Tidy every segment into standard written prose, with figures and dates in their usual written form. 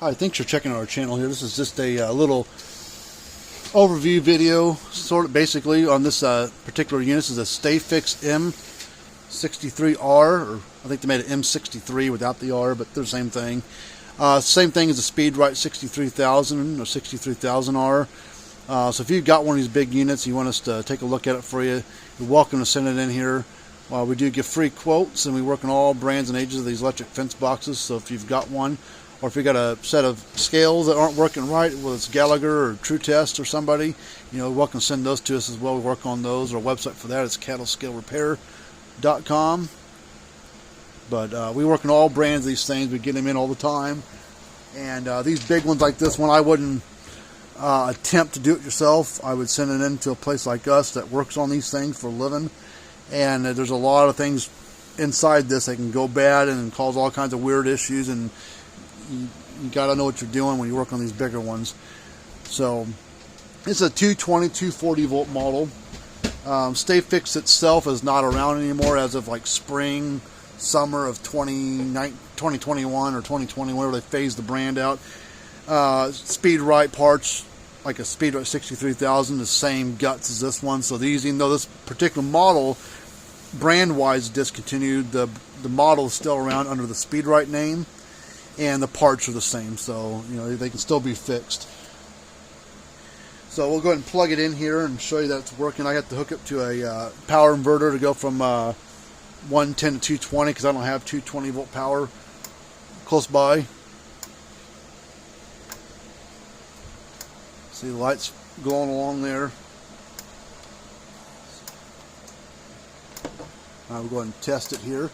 Hi, thanks for checking out our channel here. This is just a little overview video, sort of basically, on this particular unit. This is a Stafix M63R, or I think they made an M63 without the R, but they're the same thing. Same thing as the SpeedRite 63000 or 63000R. So if you've got one of these big units, you want us to take a look at it for you, you're welcome to send it in here. We do give free quotes, and we work on all brands and ages of these electric fence boxes. So if you've got one, or if you got a set of scales that aren't working right, whether it's Gallagher or True Test or somebody, you're welcome to send those to us as well. We work on those. Our website for that is cattlescalerepair.com. But we work on all brands of these things. We get them in all the time. And these big ones like this one, I wouldn't attempt to do it yourself. I would send it in to a place like us that works on these things for a living. And there's a lot of things inside this that can go bad and cause all kinds of weird issues, and you got to know what you're doing when you work on these bigger ones. So it's a 220, 240 volt model. Stafix itself is not around anymore as of like spring, summer of 2021 or 2020, whenever they phased the brand out. SpeedRite parts, like a SpeedRite 63000, the same guts as this one. So these, even though this particular model brand-wise discontinued, the model is still around under the SpeedRite name, and the parts are the same, so they can still be fixed. So we'll go ahead and plug it in here and show you that it's working. I have to hook up to a power inverter to go from 110 to 220 because I don't have 220 volt power close by. See the lights glowing along there. We'll go ahead and test it here.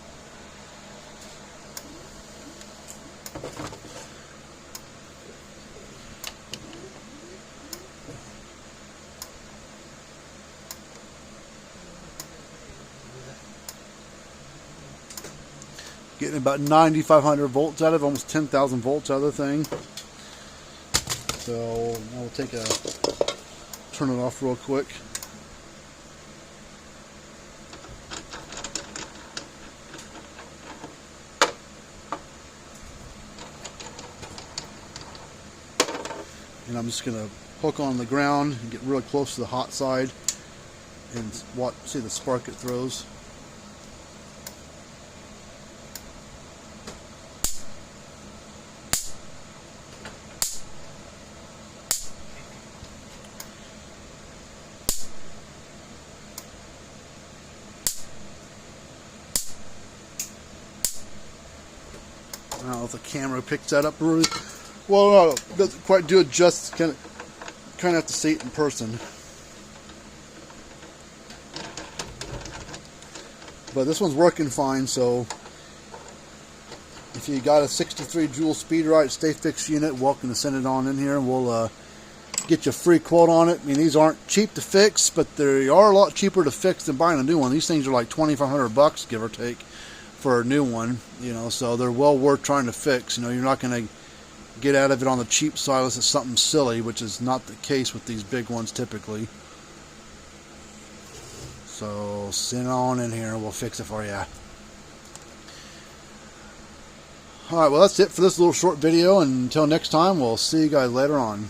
Getting about 9,500 volts out of it, almost 10,000 volts out of the thing. So I'll turn it off real quick. And I'm just going to hook on the ground and get really close to the hot side and see the spark it throws. I don't know if the camera picks that up really well. No, it doesn't quite do it justice. Kind of have to see it in person. But this one's working fine. So if you got a 63 joule SpeedRite Stafix unit, welcome to send it on in here, and we'll get you a free quote on it. I mean, these aren't cheap to fix, but they are a lot cheaper to fix than buying a new one. These things are like $2,500 give or take for a new one, so they're well worth trying to fix. You're not going to get out of it on the cheap side unless it's something silly, which is not the case with these big ones typically. So send on in here and we'll fix it for you. Alright, well, that's it for this little short video, and until next time, we'll see you guys later on.